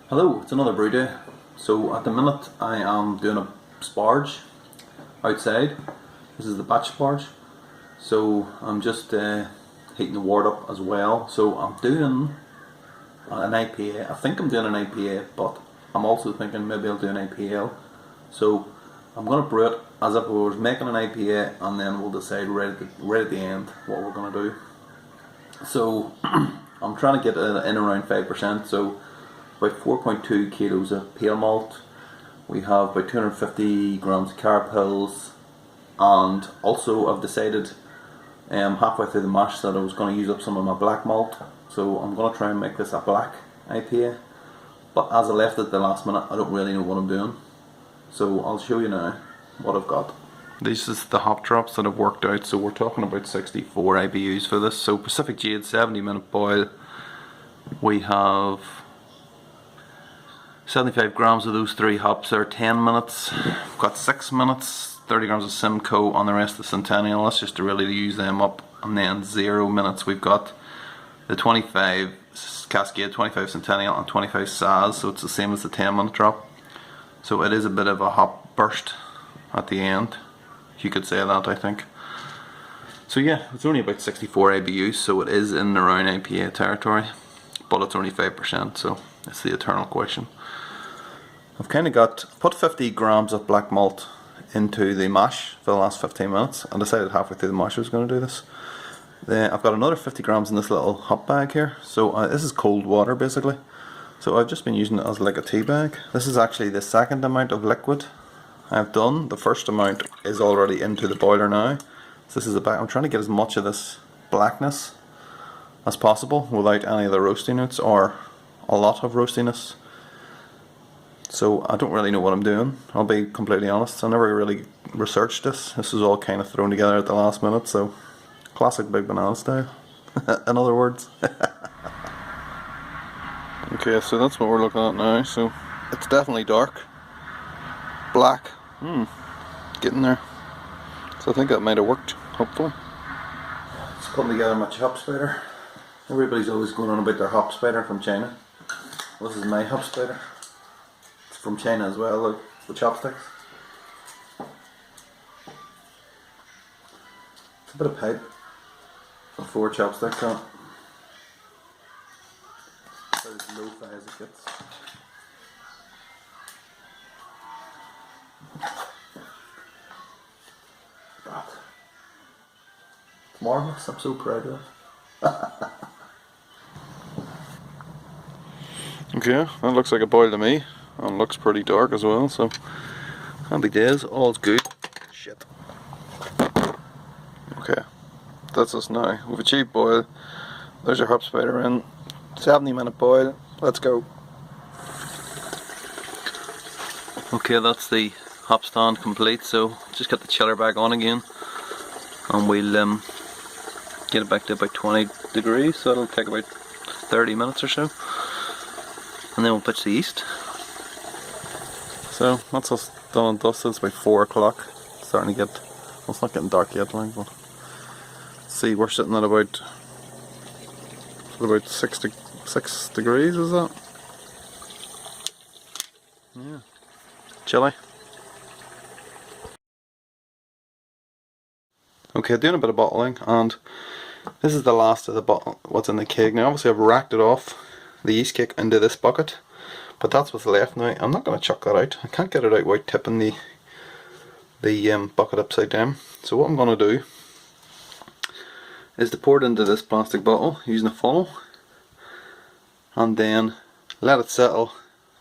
Hello, it's another brew day. So at the minute I am doing a sparge outside. This is the batch sparge. So I'm just heating the wort up as well. So I'm doing an IPA. I think I'm doing an IPA, but I'm also thinking maybe I'll do an IPA. So I'm going to brew it as if we were making an IPA, and then we'll decide right at the end what we're going to do. So I'm trying to get it in around 5%. So about 4.2 kilos of pale malt. We have about 250 grams of carb pills, and also I've decided halfway through the mash that I was going to use up some of my black malt. So I'm going to try and make this a black IPA. But as I left it the last minute, I don't really know what I'm doing. So I'll show you now what I've got. This is the hop drops that I've worked out. So we're talking about 64 IBUs for this. So Pacific Jade 70-minute boil. We have 75 grams of those three hops are 10 minutes. We've got 6 minutes, 30 grams of Simcoe on the rest of the Centennial. That's just to really use them up. And then 0 minutes we've got the 25 Cascade, 25 Centennial and 25 Saz. So it's the same as the 10-minute drop. So it is a bit of a hop burst at the end. You could say that, I think. So yeah, it's only about 64 IBUs, so it is in around IPA territory. But it's only 5%, so it's the eternal question. I've kind of put 50 grams of black malt into the mash for the last 15 minutes. I decided halfway through the mash I was going to do this. Then I've got another 50 grams in this little hop bag here. So this is cold water basically. So I've just been using it as like a tea bag. This is actually the second amount of liquid I've done. The first amount is already into the boiler now. So this is the back. I'm trying to get as much of this blackness as possible without any of the roasty notes or a lot of roastiness. So I don't really know what I'm doing, I'll be completely honest. I never really researched this. This was all kind of thrown together at the last minute, so classic Big Banana style, in other words. Okay, so that's what we're looking at now. So it's definitely dark. Black. Getting there. So I think that might have worked, hopefully. Just putting together my chop spider. Everybody's always going on about their hop spider from China. This is my hop spider. It's from China as well, look, the chopsticks. It's a bit of pipe and 4 chopsticks on it. About as low-fi as it gets. It's marvellous, I'm so proud of it. Okay, that looks like a boil to me, and looks pretty dark as well, so happy days, all's good. Shit. Okay, that's us now. We've achieved boil. There's your hop spider in. 70-minute boil. Let's go. Okay, that's the hop stand complete, so just got the chiller back on again, and we'll get it back to about 20 degrees, so it'll take about 30 minutes or so. And then we'll pitch the yeast. So that's us done and dusted. It's about 4 o'clock. Starting to get, well, it's not getting dark yet, like, but see, we're sitting at about 6 degrees, is that? Yeah. Chilly. Okay, doing a bit of bottling, and this is the last of the bottle, what's in the keg. Now obviously I've racked it off the yeast cake into this bucket, but that's what's left now. I'm not going to chuck that out. I can't get it out without tipping the bucket upside down. So what I'm going to do is to pour it into this plastic bottle using a funnel, and then let it settle,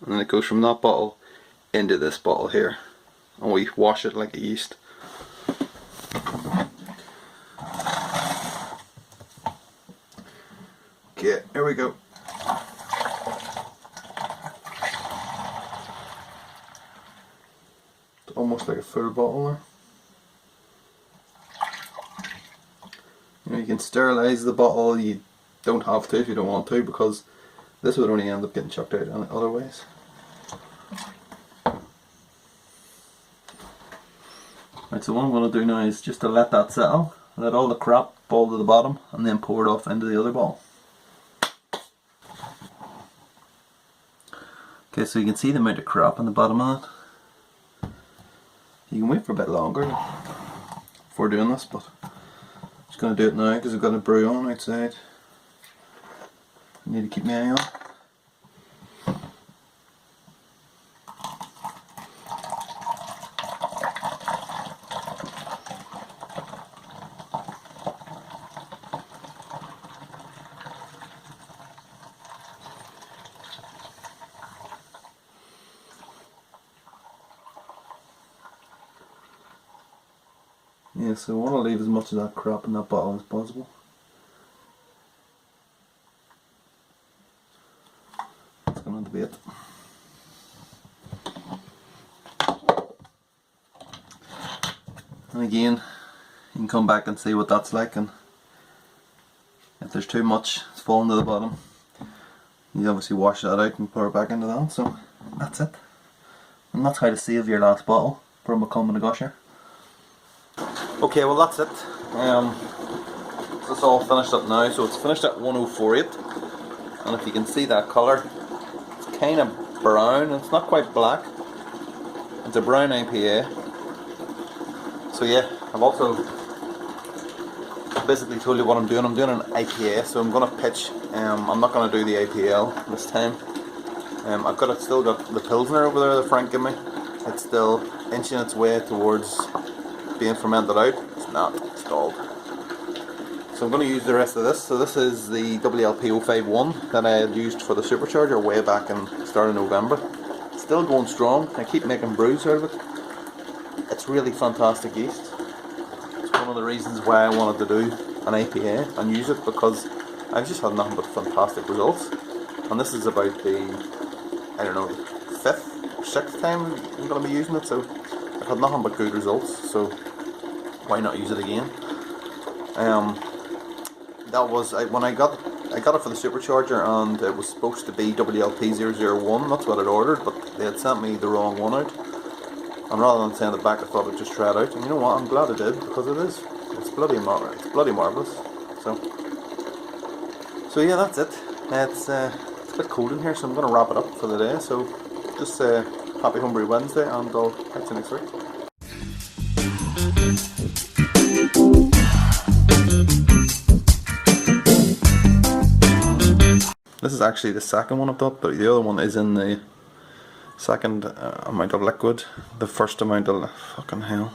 and then it goes from that bottle into this bottle here, and we wash it like a yeast. Okay, here we go. It's almost like a full bottle there. You know, you can sterilise the bottle. You don't have to if you don't want to, because this would only end up getting chucked out otherwise. Right, so what I'm going to do now is just to let that settle, let all the crap fall to the bottom, and then pour it off into the other bottle. Okay, so you can see the amount of crop on the bottom of it. You can wait for a bit longer before doing this, but I'm just going to do it now because I've got a brew on outside. I need to keep my eye on. Yeah, so I want to leave as much of that crop in that bottle as possible. That's going to be it. And again, you can come back and see what that's like, and if there's too much, it's falling to the bottom. You obviously wash that out and pour it back into that, so that's it. And that's how to save your last bottle from becoming a gusher. Okay, well that's it. This is all finished up now, so it's finished at 1048, and if you can see that colour, it's kind of brown, it's not quite black, it's a brown IPA. So yeah, I've also basically told you what I'm doing an IPA, so I'm going to pitch, I'm not going to do the IPL this time. I've still got the Pilsner over there that Frank gave me. It's still inching its way towards being fermented out. It's not, it's stalled. So I'm going to use the rest of this. So this is the WLP051 that I had used for the supercharger way back in the start of November. It's still going strong. I keep making brews out of it. It's really fantastic yeast. It's one of the reasons why I wanted to do an IPA and use it, because I've just had nothing but fantastic results. And this is about the, I don't know, the 5th or 6th time I'm going to be using it, so I've had nothing but good results, so why not use it again? That was, when I got it for the supercharger, and it was supposed to be WLP001, that's what I'd ordered, but they had sent me the wrong one out. And rather than send it back, I thought I'd just try it out, and you know what, I'm glad I did, because it is. It's bloody marvellous. So yeah, that's it. It's a bit cold in here, so I'm going to wrap it up for the day. So just happy Homebrew Wednesday, and I'll catch you next week. This is actually the second one I've done, but the other one is in the second amount of liquid. The first amount of fucking hell.